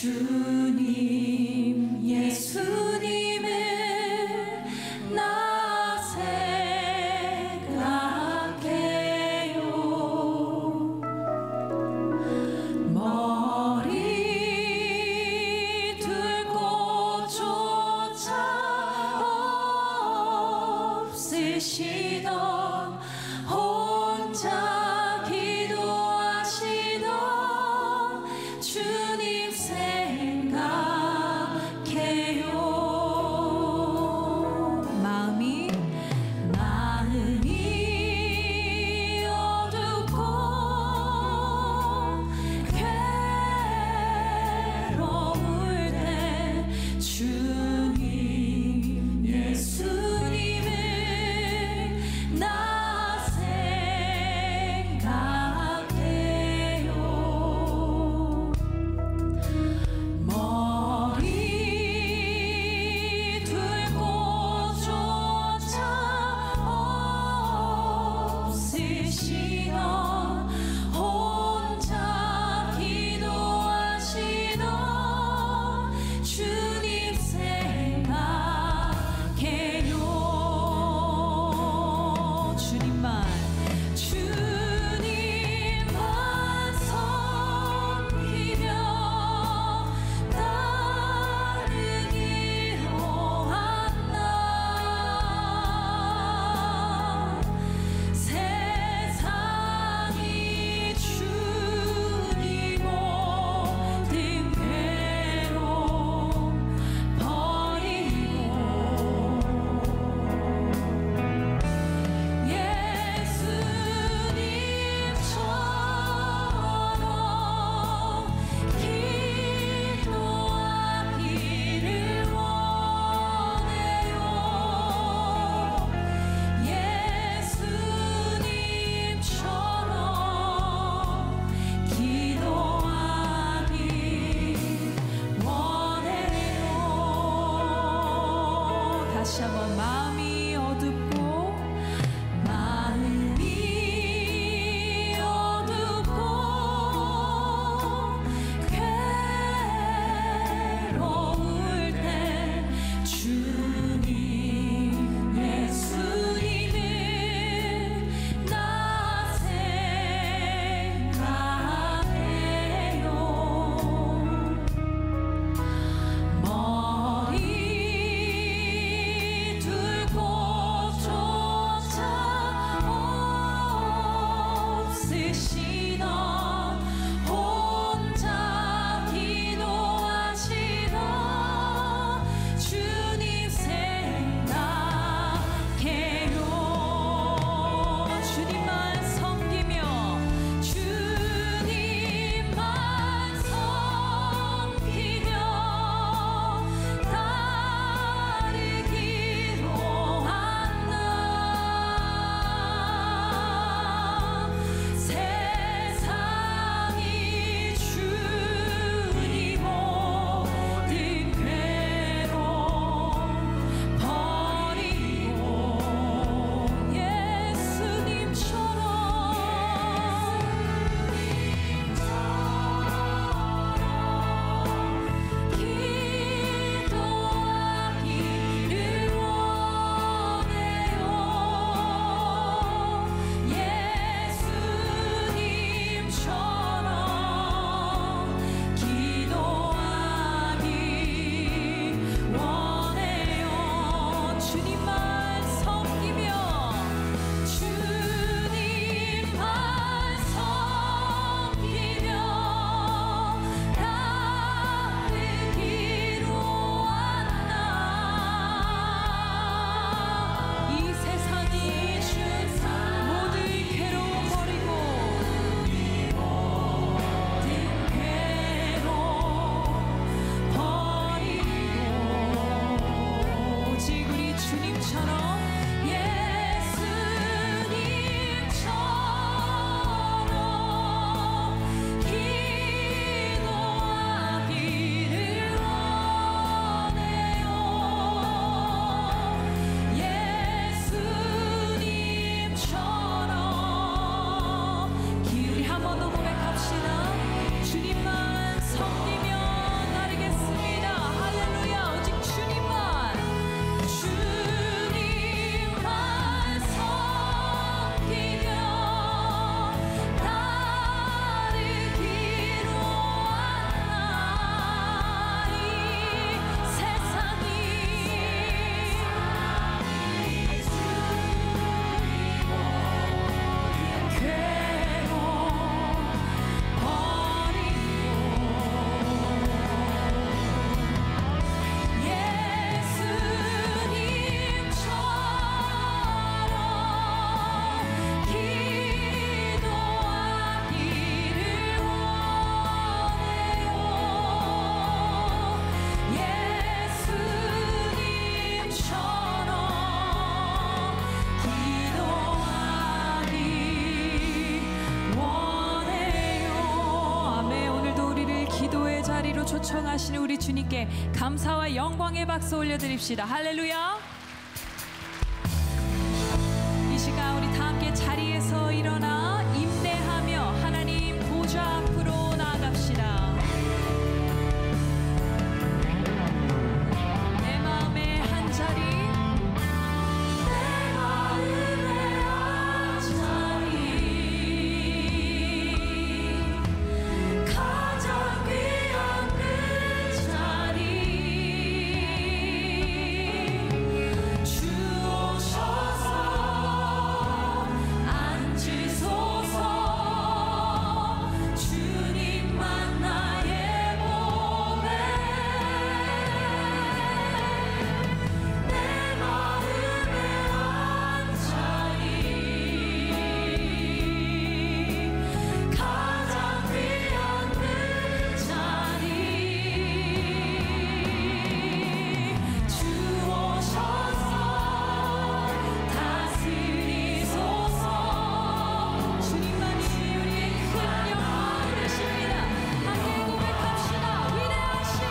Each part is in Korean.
주님 예수님을 나 생각해요. 머리 둘 곳조차 없으시던 혼자 기도하시던 주님 생각해요. 마음이 어둡고 괴로울 때 주님 예수님을 나 생각해요. 머리 둘 곳조차 없으시던 혼자 기도하시던 주님 생각해요. 주님만 섬기며 따르기로 한다. 세상이 주니 모든 괴로움 버리고 예수님처럼 기도하기를 원해요. 예수님처럼 기도하기 원해요. 다시 한번 마음이 어둡고 괴로울 때 주님 예수님을 나 생각해요. 머리 둘 곳조차 없으시던 혼자 기도하시던 주님 생각해요. 주님만 섬기며 따르기로 한다. 세상이 주니 모든 괴로움 버리고 예수님처럼 기도하기를 원해요. 예수님처럼 기도하기 원해요. 주님만 섬기며 따르기로 한다. 이 세상이 준 모든 괴로움 버리고 오직 우리 주님처럼 예수님처럼 기도하기를 원해요. 예수님처럼 우리 한 번 더 고백합시다. 주님만 섬기며 자리로 초청하시는 우리 주님께 감사와 영광의 박수 올려드립시다. 할렐루야. 이 시간 우리 다 함께 자리에서 일어나 임내하며 하나님 보좌 앞으로 나아갑시다. 내 마음의 한 자리, 내 마음의 한 자리, 가장 귀한 그 자리, 주 오셔서 앉으소서. 주님만 나의 몸에 내 마음의 한 자리, 가장 귀한 그 자리, 주 오셔서 다스리소서. 주님만이 우리의 큰 영광 되십니다. 함께 고백합시다. 위대하신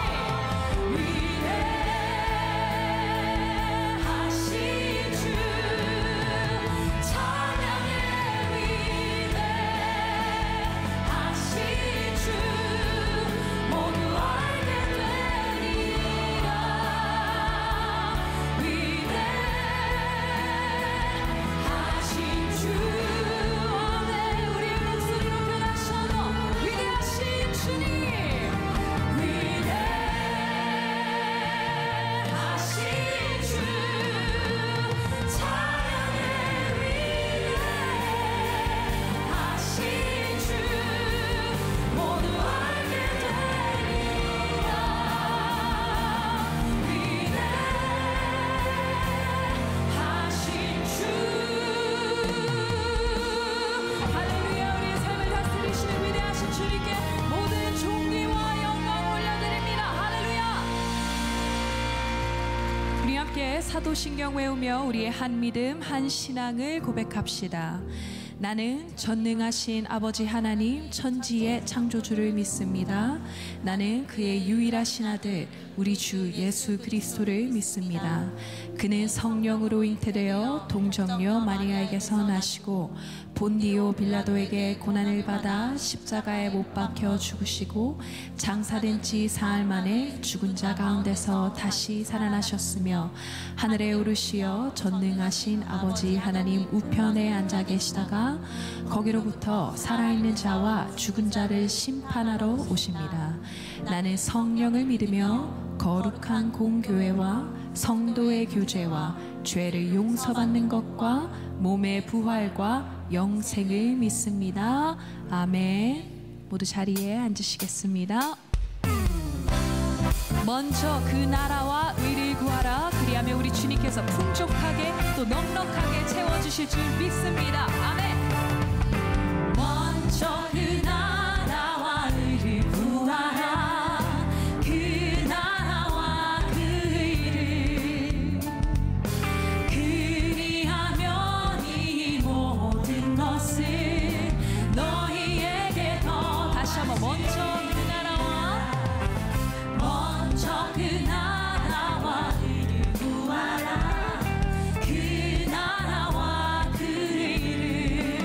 주, 찬양의 위대하신 주, 모두 알게 되리라. 위대하신 주, 아멘. 우리의 목소리로 변하셔도 위대하신 주님, 위대하신 주, 찬양의 위대하신 주, 모두 알게 되리라. 위대하신 주. 할렐루야. 우리의 삶을 다스리시는 위대하신 주님께 모든 존귀와 영광 올려드립니다. 할렐루야. 우리 함께 사도신경 외우며 우리의 한 믿음 한 신앙을 고백합시다. 나는 전능하신 아버지 하나님 천지의 창조주를 믿습니다. 나는 그의 유일하신 아들 우리 주 예수 그리스도를 믿습니다. 그는 성령으로 잉태되어 동정녀 마리아에게서 나시고 본디오 빌라도에게 고난을 받아 십자가에 못 박혀 죽으시고 장사된 지 사흘 만에 죽은 자 가운데서 다시 살아나셨으며 하늘에 오르시어 전능하신 아버지 하나님 우편에 앉아 계시다가 거기로부터 살아있는 자와 죽은 자를 심판하러 오십니다. 나는 성령을 믿으며 거룩한 공교회와 성도의 교제와 죄를 용서받는 것과 몸의 부활과 영생을 믿습니다. 아멘. 모두 자리에 앉으시겠습니다. 먼저 그 나라와 의를 구하라. 그리하면 우리 주님께서 풍족하게 또 넉넉하게 채워주실 줄 믿습니다. 아멘. 먼저 그 나라와 의를 구하라. 그 나라와 그 의를, 그리하면 이 모든 것을 너희에게 더. 다시 한번 먼저 그 나라와 의를 구하라. 그 나라와 그 의를,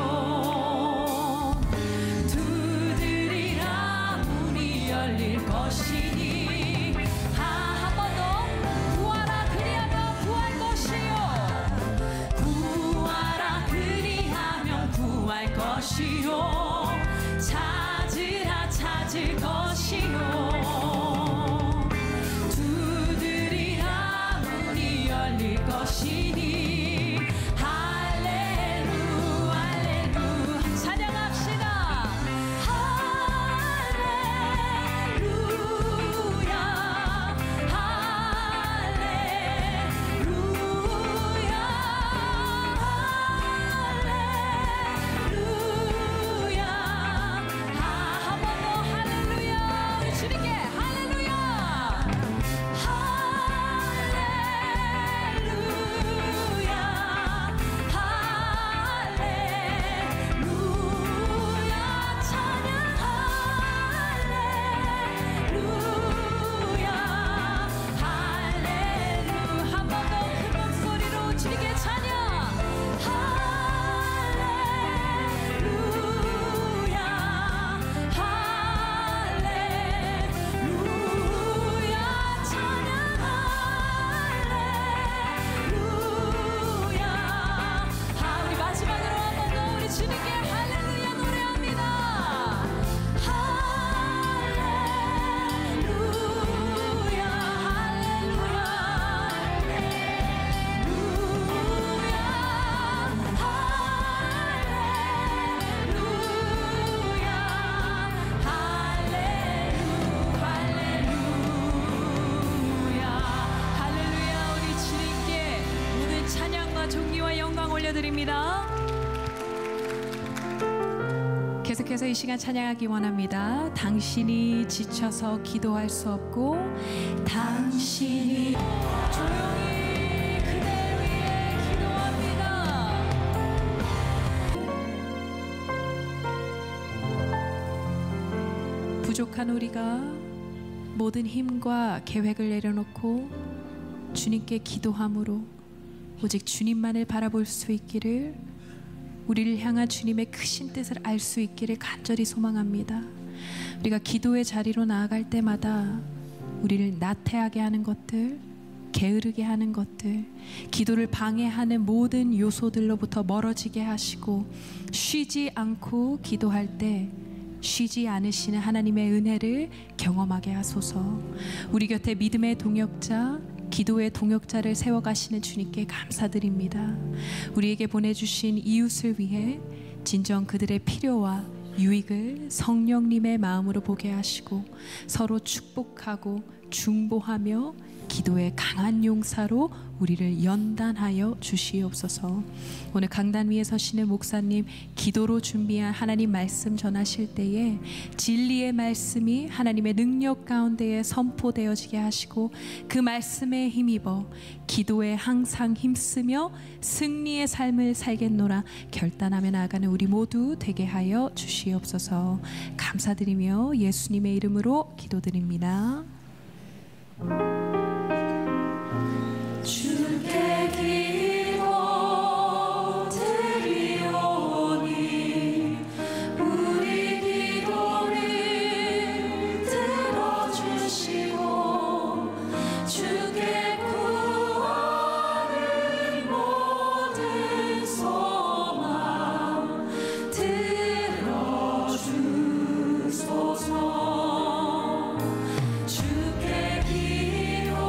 것이요 두드리라 문이 열릴 것이니 한 번 더 구하라 그리하면 구할 것이요 구하라 그리하면 구할 것이요 찾으라 찾을 것이요 두드리라 문이 열릴 것이니 할렐루야 할렐루야 찬양합시다 할렐루야 할렐루야 할렐루야 한 번 더 할렐루야 우리 주님께 할렐루야 할렐루야 할렐루야 찬양 할렐루야 할렐루야 한 번 더 큰 목소리로 주님께 찬양 할렐루야 할렐루야 찬양 할렐루야 우리 마지막으로 한 번 더 우리 주님께 할렐루야 노래합니다 할렐루야 할렐루야 우리 주님께 모든 찬양과 존귀와 영광 올려드립니다. 계속해서 이 시간 찬양하기 원합니다. 당신이 지쳐서 기도할 수 없고 당신이 조용히 그대 위에 기도합니다. 부족한 우리가 모든 힘과 계획을 내려놓고 주님께 기도함으로 오직 주님만을 바라볼 수 있기를 우리를 향한 주님의 크신 뜻을 알 수 있기를 간절히 소망합니다. 우리가 기도의 자리로 나아갈 때마다 우리를 나태하게 하는 것들, 게으르게 하는 것들, 기도를 방해하는 모든 요소들로부터 멀어지게 하시고 쉬지 않고 기도할 때 쉬지 않으시는 하나님의 은혜를 경험하게 하소서. 우리 곁에 믿음의 동역자, 기도의 동역자를 세워가시는 주님께 감사드립니다. 우리에게 보내주신 이웃을 위해 진정 그들의 필요와 유익을 성령님의 마음으로 보게 하시고 서로 축복하고 중보하며 기도의 강한 용사로 우리를 연단하여 주시옵소서. 오늘 강단 위에 서시는 목사님 기도로 준비한 하나님 말씀 전하실 때에 진리의 말씀이 하나님의 능력 가운데에 선포되어지게 하시고 그 말씀에 힘입어 기도에 항상 힘쓰며 승리의 삶을 살겠노라 결단하며 나아가는 우리 모두 되게 하여 주시옵소서. 감사드리며 예수님의 이름으로 기도드립니다. 주께 기도 드리오니 우리 기도를 들어주시고 주께 구하는 모든 소망 들어주소서. 주께 기도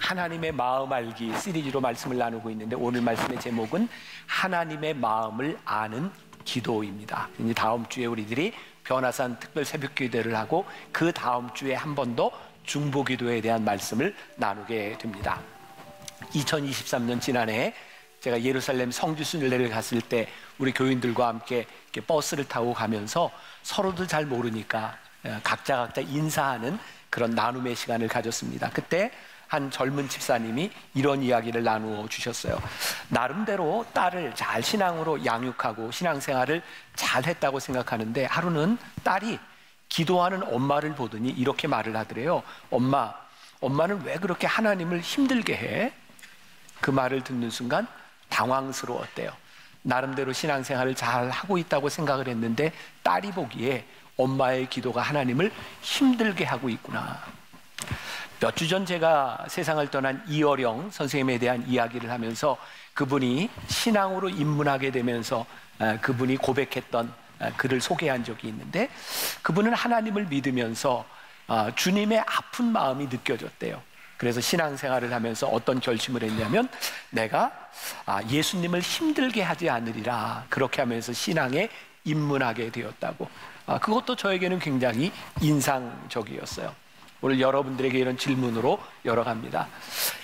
하나님의 마음 알기 시리즈로 말씀을 나누고 있는데, 오늘 말씀의 제목은 하나님의 마음을 아는 기도입니다. 이제 다음 주에 우리들이 변화산 특별 새벽 기도를 하고, 그 다음 주에 한 번 더 중보 기도에 대한 말씀을 나누게 됩니다. 2023년 지난해 제가 예루살렘 성지 순례를 갔을 때 우리 교인들과 함께 이렇게 버스를 타고 가면서 서로도 잘 모르니까 각자 인사하는 그런 나눔의 시간을 가졌습니다. 그때 한 젊은 집사님이 이런 이야기를 나누어 주셨어요. 나름대로 딸을 잘 신앙으로 양육하고 신앙생활을 잘 했다고 생각하는데, 하루는 딸이 기도하는 엄마를 보더니 이렇게 말을 하더래요. 엄마는 왜 그렇게 하나님을 힘들게 해? 그 말을 듣는 순간 당황스러웠대요. 나름대로 신앙생활을 잘 하고 있다고 생각을 했는데, 딸이 보기에 엄마의 기도가 하나님을 힘들게 하고 있구나. 몇 주 전 제가 세상을 떠난 이어령 선생님에 대한 이야기를 하면서, 그분이 신앙으로 입문하게 되면서 그분이 고백했던 글을 소개한 적이 있는데, 그분은 하나님을 믿으면서 주님의 아픈 마음이 느껴졌대요. 그래서 신앙생활을 하면서 어떤 결심을 했냐면, 내가 예수님을 힘들게 하지 않으리라, 그렇게 하면서 신앙에 입문하게 되었다고. 그것도 저에게는 굉장히 인상적이었어요. 오늘 여러분들에게 이런 질문으로 열어갑니다.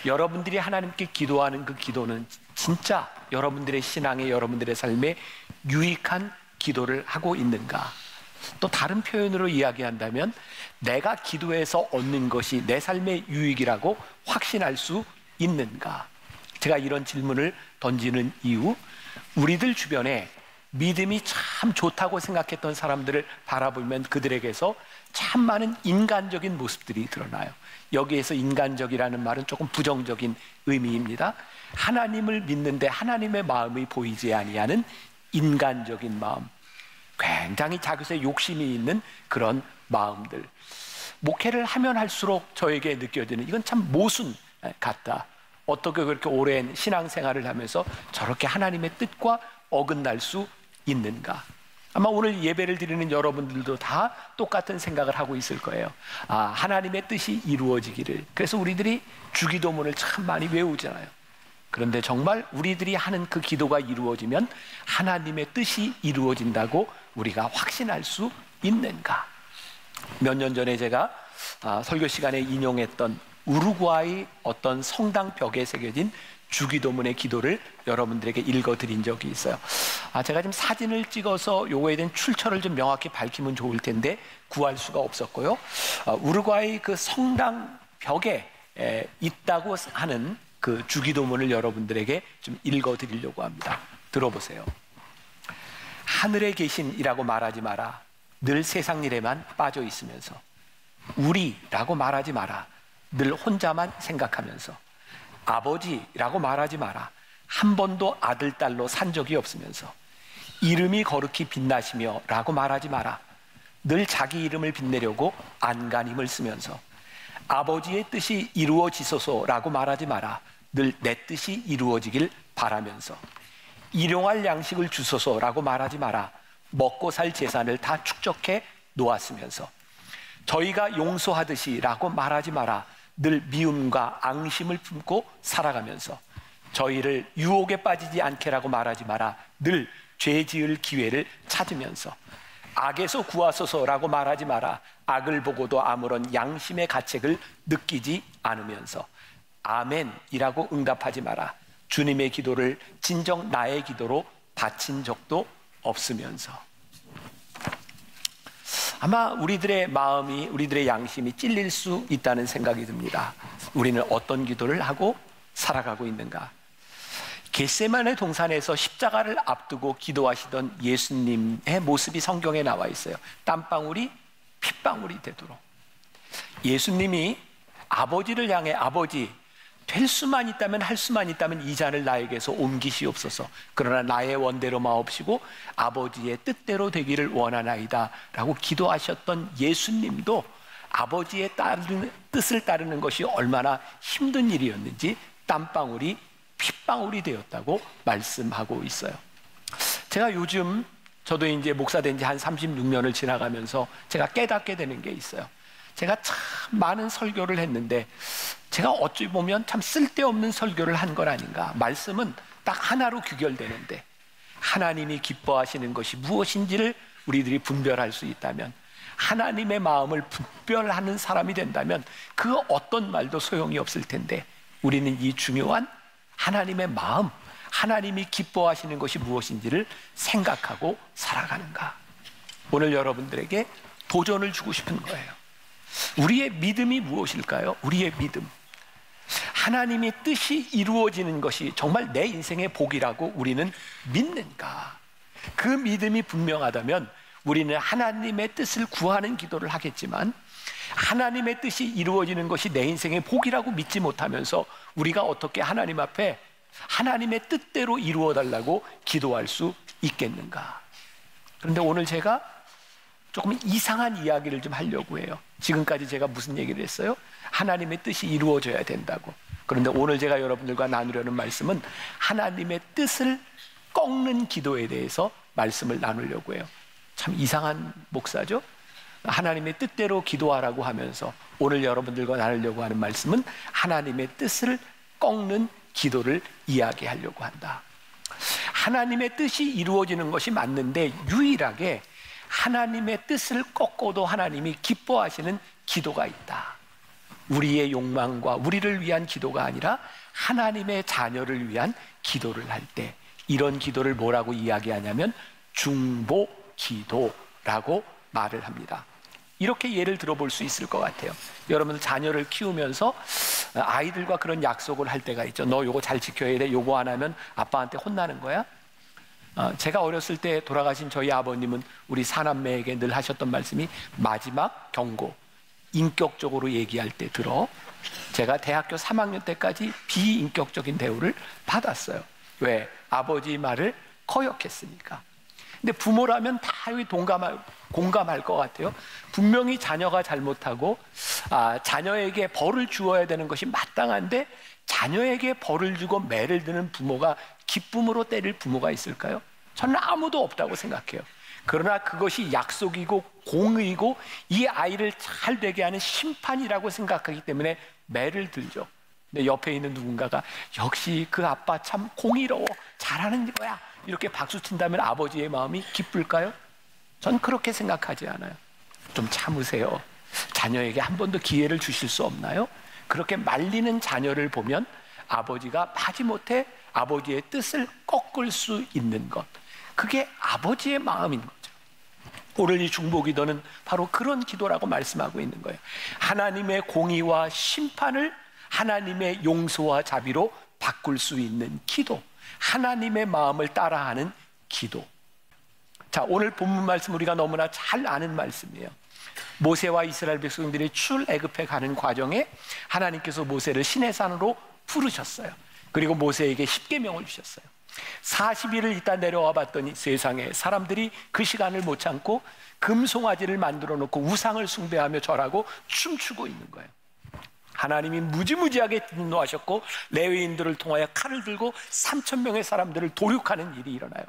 여러분들이 하나님께 기도하는 그 기도는 진짜 여러분들의 신앙에, 여러분들의 삶에 유익한 기도를 하고 있는가? 또 다른 표현으로 이야기한다면, 내가 기도해서 얻는 것이 내 삶의 유익이라고 확신할 수 있는가? 제가 이런 질문을 던지는 이유, 우리들 주변에 믿음이 참 좋다고 생각했던 사람들을 바라보면 그들에게서 참 많은 인간적인 모습들이 드러나요. 여기에서 인간적이라는 말은 조금 부정적인 의미입니다. 하나님을 믿는데 하나님의 마음이 보이지 아니하는 인간적인 마음, 굉장히 자기의 욕심이 있는 그런 마음들, 목회를 하면 할수록 저에게 느껴지는, 이건 참 모순 같다. 어떻게 그렇게 오랜 신앙생활을 하면서 저렇게 하나님의 뜻과 어긋날 수 있는가? 아마 오늘 예배를 드리는 여러분들도 다 똑같은 생각을 하고 있을 거예요. 하나님의 뜻이 이루어지기를. 그래서 우리들이 주기도문을 참 많이 외우잖아요. 그런데 정말 우리들이 하는 그 기도가 이루어지면 하나님의 뜻이 이루어진다고 우리가 확신할 수 있는가? 몇 년 전에 제가 설교 시간에 인용했던 우루과이 어떤 성당 벽에 새겨진 주기도문의 기도를 여러분들에게 읽어드린 적이 있어요. 제가 지금 사진을 찍어서 요거에 대한 출처를 좀 명확히 밝히면 좋을 텐데 구할 수가 없었고요. 우루과이 그 성당 벽에 있다고 하는 그 주기도문을 여러분들에게 좀 읽어드리려고 합니다. 들어보세요. 하늘에 계신이라고 말하지 마라. 늘 세상 일에만 빠져 있으면서. 우리라고 말하지 마라. 늘 혼자만 생각하면서. 아버지라고 말하지 마라. 한 번도 아들, 딸로 산 적이 없으면서. 이름이 거룩히 빛나시며 라고 말하지 마라. 늘 자기 이름을 빛내려고 안간힘을 쓰면서. 아버지의 뜻이 이루어지소서라고 말하지 마라. 늘 내 뜻이 이루어지길 바라면서. 일용할 양식을 주소서라고 말하지 마라. 먹고 살 재산을 다 축적해 놓았으면서. 저희가 용서하듯이 라고 말하지 마라. 늘 미움과 앙심을 품고 살아가면서. 저희를 유혹에 빠지지 않게라고 말하지 마라. 늘 죄 지을 기회를 찾으면서. 악에서 구하소서라고 말하지 마라. 악을 보고도 아무런 양심의 가책을 느끼지 않으면서. 아멘이라고 응답하지 마라. 주님의 기도를 진정 나의 기도로 바친 적도 없으면서. 아마 우리들의 마음이, 우리들의 양심이 찔릴 수 있다는 생각이 듭니다. 우리는 어떤 기도를 하고 살아가고 있는가? 겟세마네 동산에서 십자가를 앞두고 기도하시던 예수님의 모습이 성경에 나와 있어요. 땀방울이 핏방울이 되도록. 예수님이 아버지를 향해, 아버지, 될 수만 있다면, 할 수만 있다면 이 잔을 나에게서 옮기시옵소서. 그러나 나의 원대로 마옵시고 아버지의 뜻대로 되기를 원하나이다 라고 기도하셨던 예수님도 아버지의 뜻을 따르는 것이 얼마나 힘든 일이었는지 땀방울이 핏방울이 되었다고 말씀하고 있어요. 제가 요즘, 저도 이제 목사 된 지 한 36년을 지나가면서 제가 깨닫게 되는 게 있어요. 제가 참 많은 설교를 했는데 제가 어찌 보면 참 쓸데없는 설교를 한 건 아닌가. 말씀은 딱 하나로 규결되는데 하나님이 기뻐하시는 것이 무엇인지를 우리들이 분별할 수 있다면, 하나님의 마음을 분별하는 사람이 된다면 그 어떤 말도 소용이 없을 텐데, 우리는 이 중요한 하나님의 마음, 하나님이 기뻐하시는 것이 무엇인지를 생각하고 살아가는가. 오늘 여러분들에게 도전을 주고 싶은 거예요. 우리의 믿음이 무엇일까요? 우리의 믿음, 하나님의 뜻이 이루어지는 것이 정말 내 인생의 복이라고 우리는 믿는가? 그 믿음이 분명하다면 우리는 하나님의 뜻을 구하는 기도를 하겠지만, 하나님의 뜻이 이루어지는 것이 내 인생의 복이라고 믿지 못하면서 우리가 어떻게 하나님 앞에 하나님의 뜻대로 이루어 달라고 기도할 수 있겠는가? 그런데 오늘 제가 조금 이상한 이야기를 좀 하려고 해요. 지금까지 제가 무슨 얘기를 했어요? 하나님의 뜻이 이루어져야 된다고. 그런데 오늘 제가 여러분들과 나누려는 말씀은 하나님의 뜻을 꺾는 기도에 대해서 말씀을 나누려고 해요. 참 이상한 목사죠? 하나님의 뜻대로 기도하라고 하면서 오늘 여러분들과 나누려고 하는 말씀은 하나님의 뜻을 꺾는 기도를 이야기하려고 한다. 하나님의 뜻이 이루어지는 것이 맞는데, 유일하게 하나님의 뜻을 꺾어도 하나님이 기뻐하시는 기도가 있다. 우리의 욕망과 우리를 위한 기도가 아니라 하나님의 자녀를 위한 기도를 할 때, 이런 기도를 뭐라고 이야기하냐면 중보 기도라고 말을 합니다. 이렇게 예를 들어볼 수 있을 것 같아요. 여러분들 자녀를 키우면서 아이들과 그런 약속을 할 때가 있죠. 너 요거 잘 지켜야 돼. 요거 안 하면 아빠한테 혼나는 거야. 제가 어렸을 때 돌아가신 저희 아버님은 우리 사남매에게 늘 하셨던 말씀이 마지막 경고, 인격적으로 얘기할 때 들어. 제가 대학교 3학년 때까지 비인격적인 대우를 받았어요. 왜? 아버지 말을 거역했으니까. 근데 부모라면 다 공감할 것 같아요. 분명히 자녀가 잘못하고 자녀에게 벌을 주어야 되는 것이 마땅한데, 자녀에게 벌을 주고 매를 드는 부모가 기쁨으로 때릴 부모가 있을까요? 저는 아무도 없다고 생각해요. 그러나 그것이 약속이고 공의고 이 아이를 잘 되게 하는 심판이라고 생각하기 때문에 매를 들죠. 근데 옆에 있는 누군가가 역시 그 아빠 참 공의로워, 잘하는 거야, 이렇게 박수 친다면 아버지의 마음이 기쁠까요? 전 그렇게 생각하지 않아요. 좀 참으세요. 자녀에게 한 번 더 기회를 주실 수 없나요? 그렇게 말리는 자녀를 보면 아버지가 마지못해 아버지의 뜻을 꺾을 수 있는 것, 그게 아버지의 마음인 거죠. 오늘 이 중보기도는 바로 그런 기도라고 말씀하고 있는 거예요. 하나님의 공의와 심판을 하나님의 용서와 자비로 바꿀 수 있는 기도, 하나님의 마음을 따라하는 기도. 자, 오늘 본문 말씀 우리가 너무나 잘 아는 말씀이에요. 모세와 이스라엘 백성들이 출애굽해 가는 과정에 하나님께서 모세를 시내산으로 부르셨어요. 그리고 모세에게 십계명을 주셨어요. 40일을 있다 내려와 봤더니 세상에 사람들이 그 시간을 못 참고 금송아지를 만들어 놓고 우상을 숭배하며 절하고 춤추고 있는 거예요. 하나님이 무지무지하게 분노하셨고 레위인들을 통하여 칼을 들고 3,000명의 사람들을 도륙하는 일이 일어나요.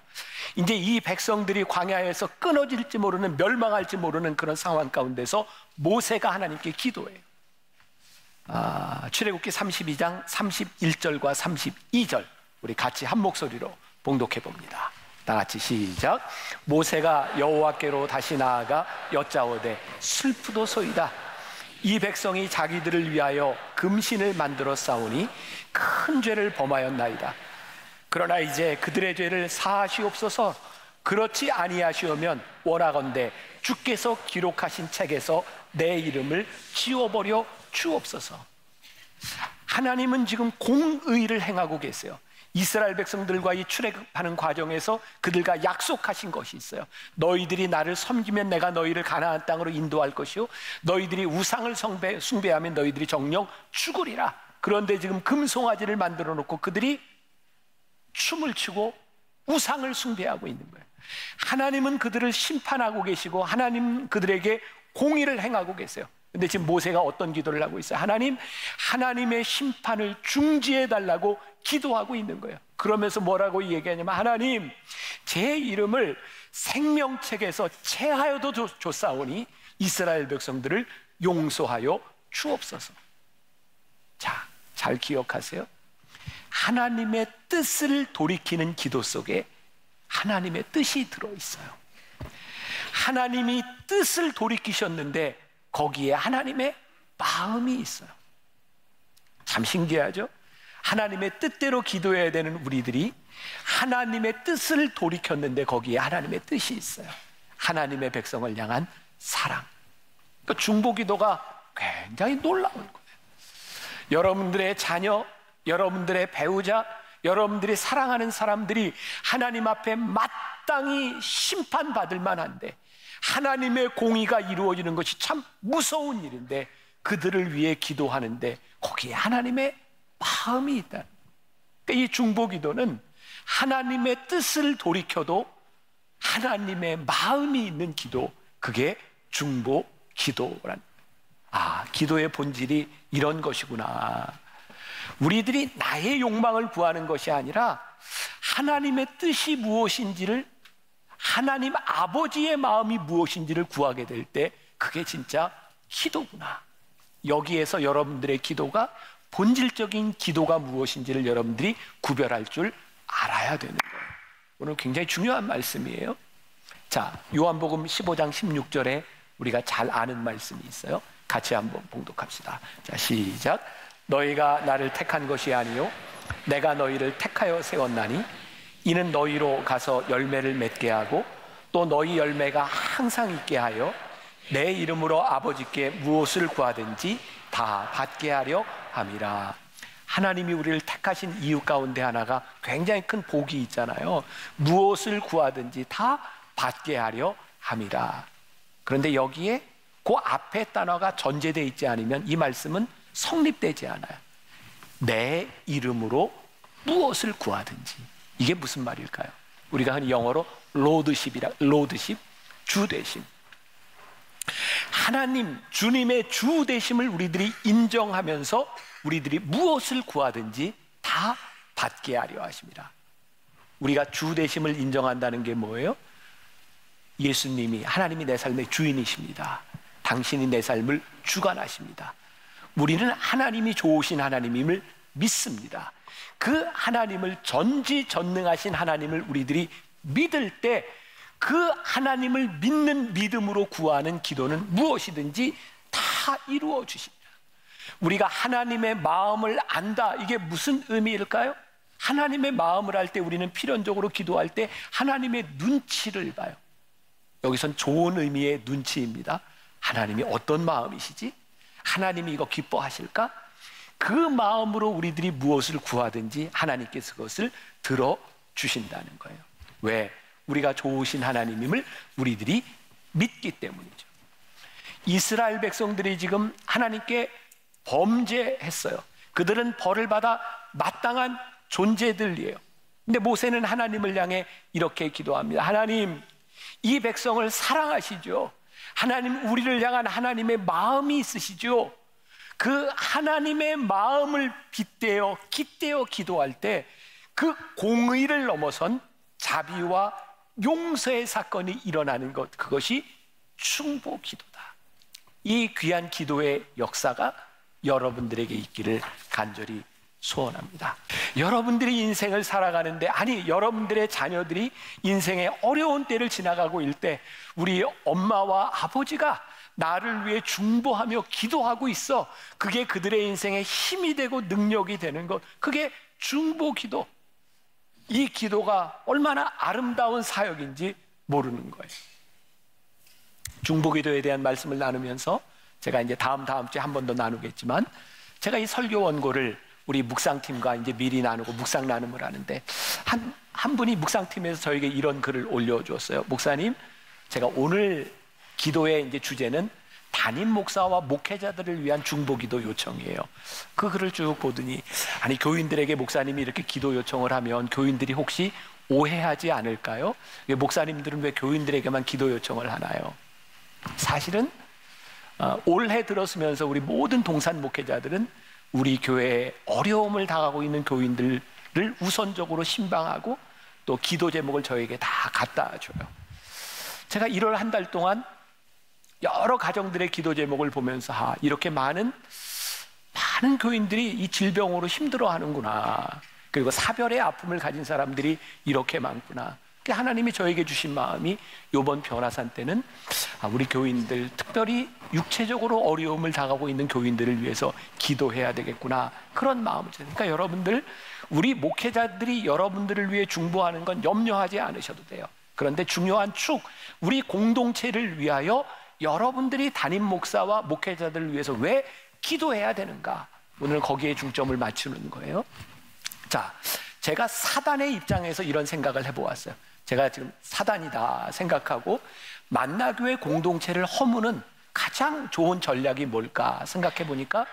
이제 이 백성들이 광야에서 끊어질지 모르는, 멸망할지 모르는 그런 상황 가운데서 모세가 하나님께 기도해요. 출애굽기 32장 31절과 32절 우리 같이 한 목소리로 봉독해 봅니다. 다 같이 시작. 모세가 여호와께로 다시 나아가 여짜오되 슬프도소이다. 이 백성이 자기들을 위하여 금신을 만들어 싸우니 큰 죄를 범하였나이다. 그러나 이제 그들의 죄를 사하시옵소서. 그렇지 아니하시오면 원하건대 주께서 기록하신 책에서 내 이름을 지워버려 주옵소서. 하나님은 지금 공의를 행하고 계세요. 이스라엘 백성들과 이 출애굽하는 과정에서 그들과 약속하신 것이 있어요. 너희들이 나를 섬기면 내가 너희를 가나안 땅으로 인도할 것이요, 너희들이 우상을 숭배하면 너희들이 정녕 죽으리라. 그런데 지금 금송아지를 만들어 놓고 그들이 춤을 추고 우상을 숭배하고 있는 거예요. 하나님은 그들을 심판하고 계시고 하나님 그들에게 공의를 행하고 계세요. 근데 지금 모세가 어떤 기도를 하고 있어요? 하나님의 심판을 중지해 달라고 기도하고 있는 거예요. 그러면서 뭐라고 얘기하냐면, 하나님, 제 이름을 생명책에서 체하여도 줬사오니 이스라엘 백성들을 용서하여 주옵소서. 자, 잘 기억하세요. 하나님의 뜻을 돌이키는 기도 속에 하나님의 뜻이 들어있어요. 하나님이 뜻을 돌이키셨는데 거기에 하나님의 마음이 있어요. 참 신기하죠? 하나님의 뜻대로 기도해야 되는 우리들이 하나님의 뜻을 돌이켰는데 거기에 하나님의 뜻이 있어요. 하나님의 백성을 향한 사랑. 그러니까 중보기도가 굉장히 놀라운 거예요. 여러분들의 자녀, 여러분들의 배우자, 여러분들이 사랑하는 사람들이 하나님 앞에 마땅히 심판받을 만한데 하나님의 공의가 이루어지는 것이 참 무서운 일인데 그들을 위해 기도하는데 거기에 하나님의 마음이 있다. 그러니까 이 중보기도는 하나님의 뜻을 돌이켜도 하나님의 마음이 있는 기도, 그게 중보기도란. 기도의 본질이 이런 것이구나. 우리들이 나의 욕망을 구하는 것이 아니라 하나님의 뜻이 무엇인지를, 하나님 아버지의 마음이 무엇인지를 구하게 될 때 그게 진짜 기도구나. 여기에서 여러분들의 기도가 본질적인 기도가 무엇인지를 여러분들이 구별할 줄 알아야 되는 거예요. 오늘 굉장히 중요한 말씀이에요. 자, 요한복음 15장 16절에 우리가 잘 아는 말씀이 있어요. 같이 한번 봉독합시다. 자, 시작. 너희가 나를 택한 것이 아니요 내가 너희를 택하여 세웠나니 이는 너희로 가서 열매를 맺게 하고 또 너희 열매가 항상 있게 하여 내 이름으로 아버지께 무엇을 구하든지 다 받게 하려 함이라. 하나님이 우리를 택하신 이유 가운데 하나가 굉장히 큰 복이 있잖아요. 무엇을 구하든지 다 받게 하려 함이라. 그런데 여기에 그 앞에 단어가 전제되어 있지 않으면 이 말씀은 성립되지 않아요. 내 이름으로 무엇을 구하든지. 이게 무슨 말일까요? 우리가 흔히 영어로 로드십, 주되심. 하나님, 주님의 주되심을 우리들이 인정하면서 우리들이 무엇을 구하든지 다 받게 하려 하십니다. 우리가 주되심을 인정한다는 게 뭐예요? 예수님이, 하나님이 내 삶의 주인이십니다. 당신이 내 삶을 주관하십니다. 우리는 하나님이 좋으신 하나님임을 믿습니다. 그 하나님을, 전지전능하신 하나님을 우리들이 믿을 때 그 하나님을 믿는 믿음으로 구하는 기도는 무엇이든지 다 이루어 주십니다. 우리가 하나님의 마음을 안다, 이게 무슨 의미일까요? 하나님의 마음을 알 때 우리는 필연적으로 기도할 때 하나님의 눈치를 봐요. 여기선 좋은 의미의 눈치입니다. 하나님이 어떤 마음이시지? 하나님이 이거 기뻐하실까? 그 마음으로 우리들이 무엇을 구하든지 하나님께서 그것을 들어주신다는 거예요. 왜? 우리가 좋으신 하나님임을 우리들이 믿기 때문이죠. 이스라엘 백성들이 지금 하나님께 범죄했어요. 그들은 벌을 받아 마땅한 존재들이에요. 근데 모세는 하나님을 향해 이렇게 기도합니다. 하나님, 이 백성을 사랑하시죠. 하나님, 우리를 향한 하나님의 마음이 있으시죠. 그 하나님의 마음을 빗대어 깃대어 기도할 때 그 공의를 넘어선 자비와 용서의 사건이 일어나는 것, 그것이 중보 기도다. 이 귀한 기도의 역사가 여러분들에게 있기를 간절히 소원합니다. 여러분들이 인생을 살아가는데, 아니 여러분들의 자녀들이 인생의 어려운 때를 지나가고 있을 때 우리 엄마와 아버지가 나를 위해 중보하며 기도하고 있어. 그게 그들의 인생의 힘이 되고 능력이 되는 것, 그게 중보 기도. 이 기도가 얼마나 아름다운 사역인지 모르는 거예요. 중보 기도에 대한 말씀을 나누면서 제가 이제 다음 주에 한 번 더 나누겠지만, 제가 이 설교 원고를 우리 묵상팀과 이제 미리 나누고 묵상 나눔을 하는데 한 분이 묵상팀에서 저에게 이런 글을 올려주었어요. 목사님, 제가 오늘 기도의 이제 주제는 담임 목사와 목회자들을 위한 중보기도 요청이에요. 그 글을 쭉 보더니, 아니 교인들에게 목사님이 이렇게 기도 요청을 하면 교인들이 혹시 오해하지 않을까요? 목사님들은 왜 교인들에게만 기도 요청을 하나요? 사실은 올해 들었으면서 우리 모든 동산 목회자들은 우리 교회에 어려움을 당하고 있는 교인들을 우선적으로 신방하고 또 기도 제목을 저에게 다 갖다 줘요. 제가 1월 한 달 동안 여러 가정들의 기도 제목을 보면서 이렇게 많은 많은 교인들이 이 질병으로 힘들어하는구나. 그리고 사별의 아픔을 가진 사람들이 이렇게 많구나. 하나님이 저에게 주신 마음이 이번 변화산 때는 우리 교인들, 특별히 육체적으로 어려움을 당하고 있는 교인들을 위해서 기도해야 되겠구나, 그런 마음을 주세요. 그러니까 여러분들, 우리 목회자들이 여러분들을 위해 중보하는 건 염려하지 않으셔도 돼요. 그런데 중요한 축, 우리 공동체를 위하여 여러분들이 담임 목사와 목회자들을 위해서 왜 기도해야 되는가, 오늘 거기에 중점을 맞추는 거예요. 자, 제가 사단의 입장에서 이런 생각을 해보았어요. 제가 지금 사단이다 생각하고 만나교회 공동체를 허무는 가장 좋은 전략이 뭘까 생각해 보니까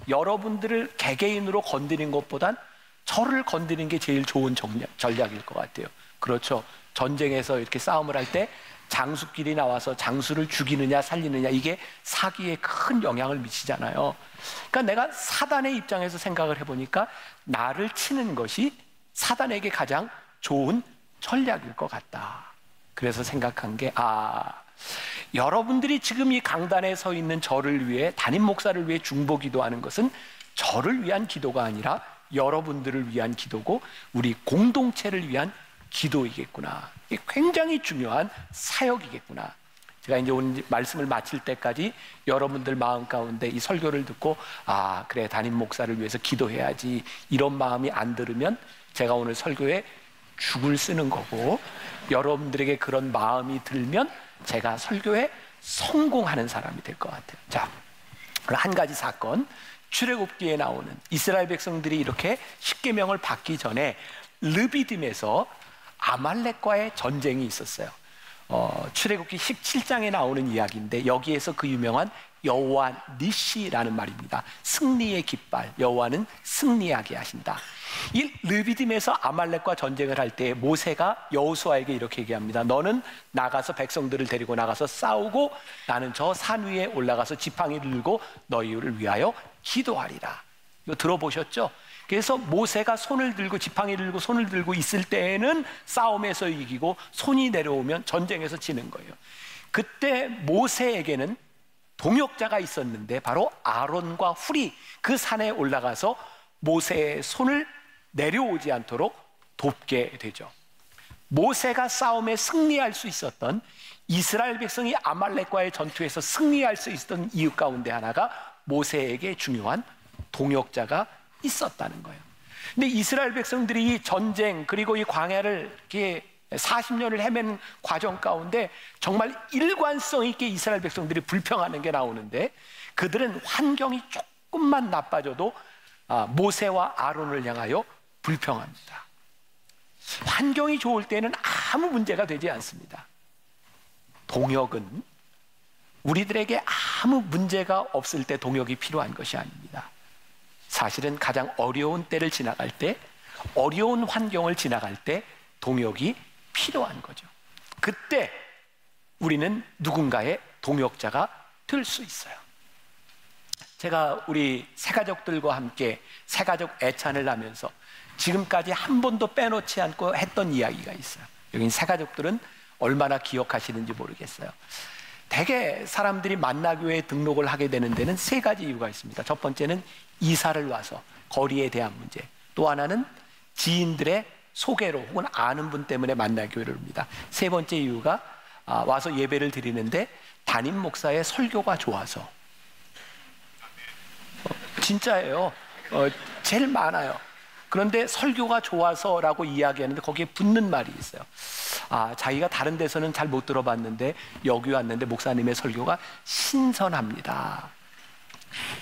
여러분들을 개개인으로 건드린 것보단 저를 건드린 게 제일 좋은 전략일 것 같아요. 그렇죠. 전쟁에서 이렇게 싸움을 할 때 장수끼리 나와서 장수를 죽이느냐 살리느냐, 이게 사기에 큰 영향을 미치잖아요. 그러니까 내가 사단의 입장에서 생각을 해보니까 나를 치는 것이 사단에게 가장 좋은 전략일 것 같다. 그래서 생각한 게, 여러분들이 지금 이 강단에 서 있는 저를 위해, 담임 목사를 위해 중보 기도하는 것은 저를 위한 기도가 아니라 여러분들을 위한 기도고 우리 공동체를 위한 기도이겠구나. 이게 굉장히 중요한 사역이겠구나. 제가 이제 오늘 말씀을 마칠 때까지 여러분들 마음 가운데 이 설교를 듣고 그래, 담임 목사를 위해서 기도해야지, 이런 마음이 안 들으면 제가 오늘 설교에 죽을 쓰는 거고, 여러분들에게 그런 마음이 들면 제가 설교에 성공하는 사람이 될 것 같아요. 자, 한 가지 사건, 출애굽기에 나오는 이스라엘 백성들이 이렇게 십계명을 받기 전에 르비딤에서 아말렉과의 전쟁이 있었어요. 출애굽기 17장에 나오는 이야기인데, 여기에서 그 유명한 여호와 니시라는 말입니다. 승리의 깃발, 여호와는 승리하게 하신다. 이 르비딤에서 아말렉과 전쟁을 할 때 모세가 여호수아에게 이렇게 얘기합니다. 너는 나가서 백성들을 데리고 나가서 싸우고 나는 저 산 위에 올라가서 지팡이를 들고 너희를 위하여 기도하리라. 이거 들어보셨죠? 그래서 모세가 손을 들고, 지팡이를 들고 손을 들고 있을 때에는 싸움에서 이기고, 손이 내려오면 전쟁에서 지는 거예요. 그때 모세에게는 동역자가 있었는데 바로 아론과 훌이 그 산에 올라가서 모세의 손을 내려오지 않도록 돕게 되죠. 모세가 싸움에 승리할 수 있었던, 이스라엘 백성이 아말렉과의 전투에서 승리할 수 있었던 이유 가운데 하나가 모세에게 중요한 동역자가 있었다는 거예요. 근데 이스라엘 백성들이 이 전쟁, 그리고 이 광야를 이렇게 40년을 헤매는 과정 가운데 정말 일관성 있게 이스라엘 백성들이 불평하는 게 나오는데, 그들은 환경이 조금만 나빠져도 모세와 아론을 향하여 불평합니다. 환경이 좋을 때는 아무 문제가 되지 않습니다. 동역은 우리들에게 아무 문제가 없을 때 동역이 필요한 것이 아닙니다. 사실은 가장 어려운 때를 지나갈 때, 어려운 환경을 지나갈 때 동역이 필요한 거죠. 그때 우리는 누군가의 동역자가 될 수 있어요. 제가 우리 새가족들과 함께 새가족 애찬을 하면서 지금까지 한 번도 빼놓지 않고 했던 이야기가 있어요. 여기 새가족들은 얼마나 기억하시는지 모르겠어요. 대개 사람들이 만나교회에 등록을 하게 되는 데는 세 가지 이유가 있습니다. 첫 번째는 이사를 와서 거리에 대한 문제, 또 하나는 지인들의 소개로 혹은 아는 분 때문에 만나교회를 옵니다. 세 번째 이유가 와서 예배를 드리는데 담임 목사의 설교가 좋아서. 진짜예요. 제일 많아요. 그런데 설교가 좋아서라고 이야기하는데 거기에 붙는 말이 있어요. 자기가 다른 데서는 잘 못 들어봤는데 여기 왔는데 목사님의 설교가 신선합니다.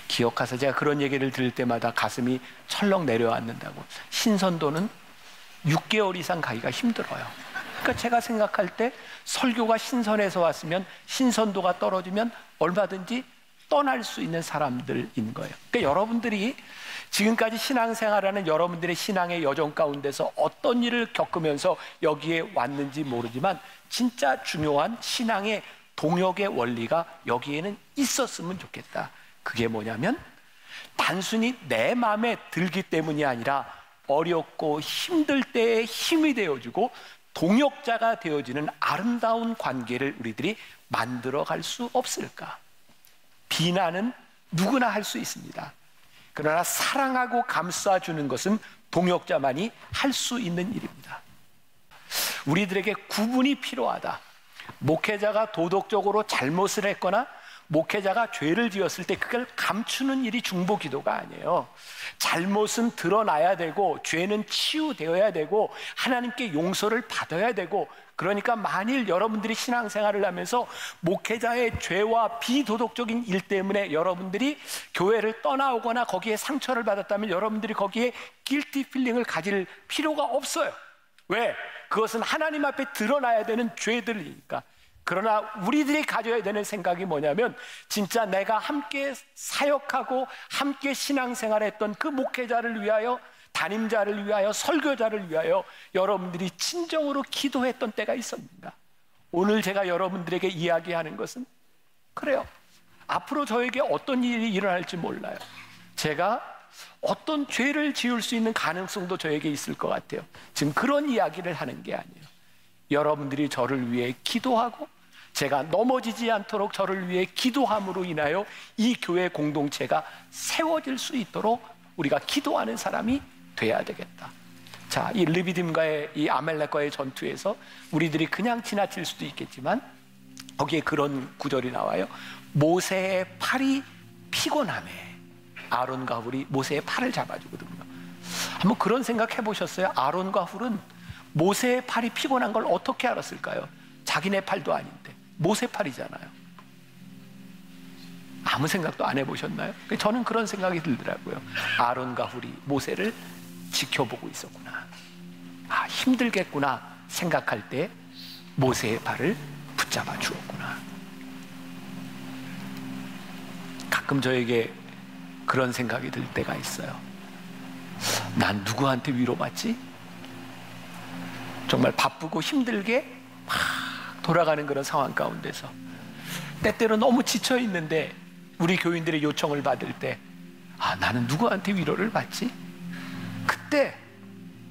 기억하세요. 제가 그런 얘기를 들을 때마다 가슴이 철렁 내려앉는다고. 신선도는 6개월 이상 가기가 힘들어요. 그러니까 제가 생각할 때 설교가 신선해서 왔으면, 신선도가 떨어지면 얼마든지 떠날 수 있는 사람들인 거예요. 그러니까 여러분들이 지금까지 신앙생활하는 여러분들의 신앙의 여정 가운데서 어떤 일을 겪으면서 여기에 왔는지 모르지만 진짜 중요한 신앙의 동역의 원리가 여기에는 있었으면 좋겠다. 그게 뭐냐면 단순히 내 마음에 들기 때문이 아니라 어렵고 힘들 때에 힘이 되어주고 동역자가 되어지는 아름다운 관계를 우리들이 만들어 갈 수 없을까? 비난은 누구나 할 수 있습니다. 그러나 사랑하고 감싸주는 것은 동역자만이 할 수 있는 일입니다. 우리들에게 구분이 필요하다. 목회자가 도덕적으로 잘못을 했거나 목회자가 죄를 지었을 때 그걸 감추는 일이 중보 기도가 아니에요. 잘못은 드러나야 되고 죄는 치유되어야 되고 하나님께 용서를 받아야 되고, 그러니까 만일 여러분들이 신앙생활을 하면서 목회자의 죄와 비도덕적인 일 때문에 여러분들이 교회를 떠나오거나 거기에 상처를 받았다면 여러분들이 거기에 guilty feeling을 가질 필요가 없어요. 왜? 그것은 하나님 앞에 드러나야 되는 죄들이니까. 그러나 우리들이 가져야 되는 생각이 뭐냐면, 진짜 내가 함께 사역하고 함께 신앙생활했던 그 목회자를 위하여, 담임자를 위하여, 설교자를 위하여 여러분들이 진정으로 기도했던 때가 있었는가? 오늘 제가 여러분들에게 이야기하는 것은 그래요. 앞으로 저에게 어떤 일이 일어날지 몰라요. 제가 어떤 죄를 지을 수 있는 가능성도 저에게 있을 것 같아요. 지금 그런 이야기를 하는 게 아니에요. 여러분들이 저를 위해 기도하고 제가 넘어지지 않도록 저를 위해 기도함으로 인하여 이 교회 공동체가 세워질 수 있도록 우리가 기도하는 사람이 돼야 되겠다. 자, 이 르비딤과의 이 아멜렉과의 전투에서 우리들이 그냥 지나칠 수도 있겠지만 거기에 그런 구절이 나와요. 모세의 팔이 피곤함에 아론과 훌이 모세의 팔을 잡아주거든요. 한번 그런 생각 해보셨어요? 아론과 훌은 모세의 팔이 피곤한 걸 어떻게 알았을까요? 자기네 팔도 아닌데 모세 팔이잖아요. 아무 생각도 안 해보셨나요? 저는 그런 생각이 들더라고요. 아론과 훌이 모세를 지켜보고 있었구나. 아, 힘들겠구나 생각할 때 모세의 팔을 붙잡아 주었구나. 가끔 저에게 그런 생각이 들 때가 있어요. 난 누구한테 위로받지? 정말 바쁘고 힘들게 막 돌아가는 그런 상황 가운데서 때때로 너무 지쳐 있는데 우리 교인들의 요청을 받을 때, 아, 나는 누구한테 위로를 받지? 그때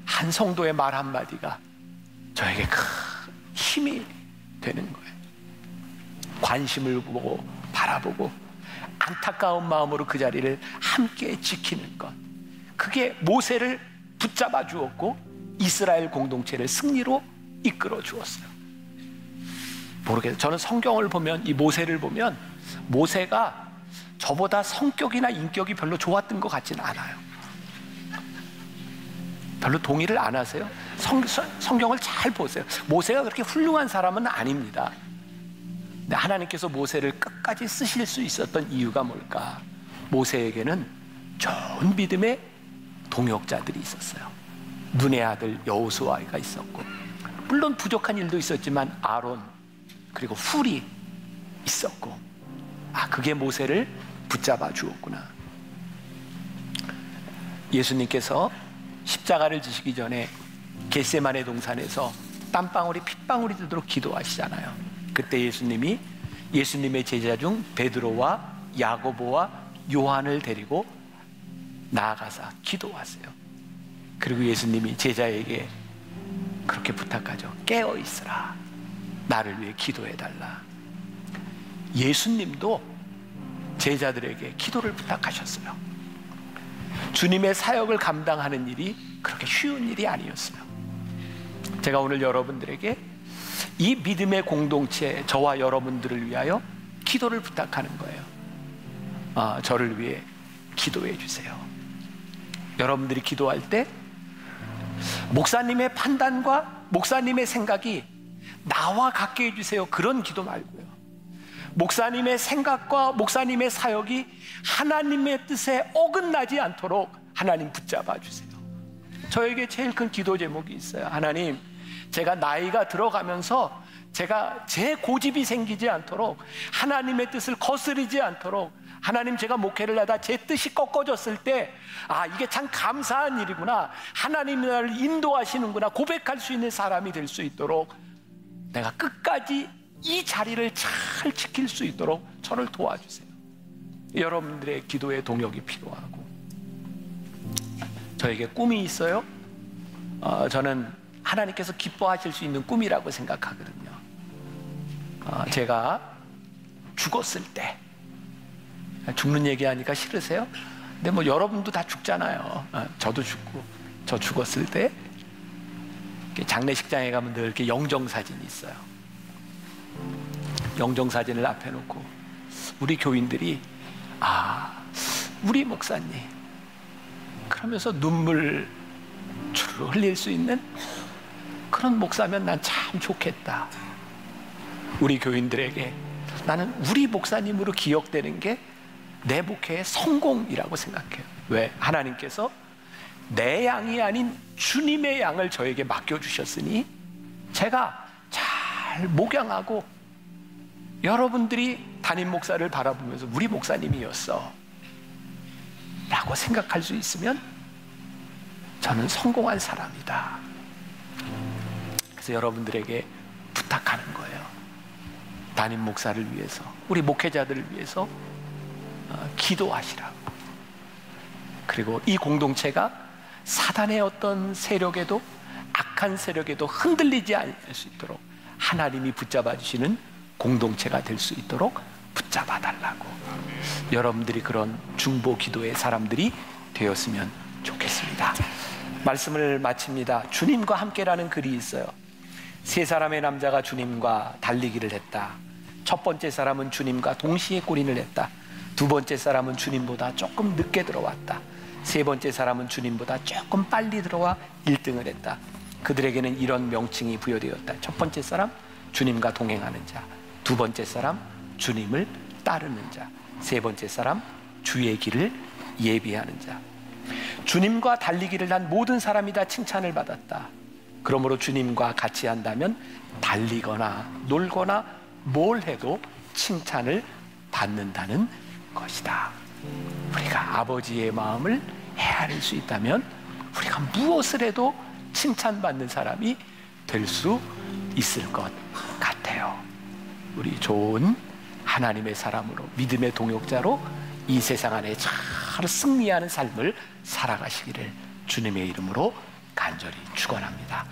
한 성도의 말 한마디가 저에게 큰 힘이 되는 거예요. 관심을 보고 바라보고 안타까운 마음으로 그 자리를 함께 지키는 것, 그게 모세를 붙잡아 주었고 이스라엘 공동체를 승리로 이끌어 주었어요. 모르겠어요. 저는 성경을 보면, 이 모세를 보면 모세가 저보다 성격이나 인격이 별로 좋았던 것 같지는 않아요. 별로 동의를 안 하세요? 성경을 잘 보세요. 모세가 그렇게 훌륭한 사람은 아닙니다. 근데 하나님께서 모세를 끝까지 쓰실 수 있었던 이유가 뭘까? 모세에게는 좋은 믿음의 동역자들이 있었어요. 눈의 아들 여호수아가 있었고, 물론 부족한 일도 있었지만 아론 그리고 훌이 있었고, 아, 그게 모세를 붙잡아 주었구나. 예수님께서 십자가를 지시기 전에 겟세마네 동산에서 땀방울이 핏방울이 되도록 기도하시잖아요. 그때 예수님이 예수님의 제자 중 베드로와 야고보와 요한을 데리고 나아가서 기도하세요. 그리고 예수님이 제자에게 그렇게 부탁하죠. 깨어 있으라. 나를 위해 기도해달라. 예수님도 제자들에게 기도를 부탁하셨어요. 주님의 사역을 감당하는 일이 그렇게 쉬운 일이 아니었어요. 제가 오늘 여러분들에게 이 믿음의 공동체, 저와 여러분들을 위하여 기도를 부탁하는 거예요. 저를 위해 기도해 주세요. 여러분들이 기도할 때 목사님의 판단과 목사님의 생각이 나와 같게 해주세요, 그런 기도 말고요. 목사님의 생각과 목사님의 사역이 하나님의 뜻에 어긋나지 않도록 하나님 붙잡아 주세요. 저에게 제일 큰 기도 제목이 있어요. 하나님, 제가 나이가 들어가면서 제가 제 고집이 생기지 않도록, 하나님의 뜻을 거스르지 않도록, 하나님, 제가 목회를 하다 제 뜻이 꺾어졌을 때, 아, 이게 참 감사한 일이구나, 하나님이 나를 인도하시는구나 고백할 수 있는 사람이 될 수 있도록 내가 끝까지 이 자리를 잘 지킬 수 있도록 저를 도와주세요. 여러분들의 기도의 동역이 필요하고, 저에게 꿈이 있어요. 저는 하나님께서 기뻐하실 수 있는 꿈이라고 생각하거든요. 제가 죽었을 때, 죽는 얘기하니까 싫으세요? 근데 뭐 여러분도 다 죽잖아요. 저도 죽고, 저 죽었을 때 장례식장에 가면 늘 이렇게 영정사진이 있어요. 영정사진을 앞에 놓고 우리 교인들이 우리 목사님 그러면서 눈물 주르르 흘릴 수 있는 그런 목사면 난 참 좋겠다. 우리 교인들에게 나는 우리 목사님으로 기억되는 게 내 목회의 성공이라고 생각해요. 왜? 하나님께서 내 양이 아닌 주님의 양을 저에게 맡겨주셨으니 제가 잘 목양하고 여러분들이 담임 목사를 바라보면서 우리 목사님이었어 라고 생각할 수 있으면 저는 성공한 사람이다. 그래서 여러분들에게 부탁하는 거예요. 담임 목사를 위해서, 우리 목회자들을 위해서 기도하시라고. 그리고 이 공동체가 사단의 어떤 세력에도, 악한 세력에도 흔들리지 않을 수 있도록 하나님이 붙잡아 주시는 공동체가 될 수 있도록 붙잡아 달라고. 여러분들이 그런 중보 기도의 사람들이 되었으면 좋겠습니다. 말씀을 마칩니다. 주님과 함께라는 글이 있어요. 세 사람의 남자가 주님과 달리기를 했다. 첫 번째 사람은 주님과 동시에 골인을 했다. 두 번째 사람은 주님보다 조금 늦게 들어왔다. 세 번째 사람은 주님보다 조금 빨리 들어와 1등을 했다. 그들에게는 이런 명칭이 부여되었다. 첫 번째 사람, 주님과 동행하는 자. 두 번째 사람, 주님을 따르는 자. 세 번째 사람, 주의 길을 예비하는 자. 주님과 달리기를 한 모든 사람이 다 칭찬을 받았다. 그러므로 주님과 같이 한다면 달리거나 놀거나 뭘 해도 칭찬을 받는다는 것이다. 우리가 아버지의 마음을 헤아릴 수 있다면 우리가 무엇을 해도 칭찬받는 사람이 될 수 있을 것 같아요. 우리 좋은 하나님의 사람으로, 믿음의 동역자로 이 세상 안에 잘 승리하는 삶을 살아가시기를 주님의 이름으로 간절히 축원합니다.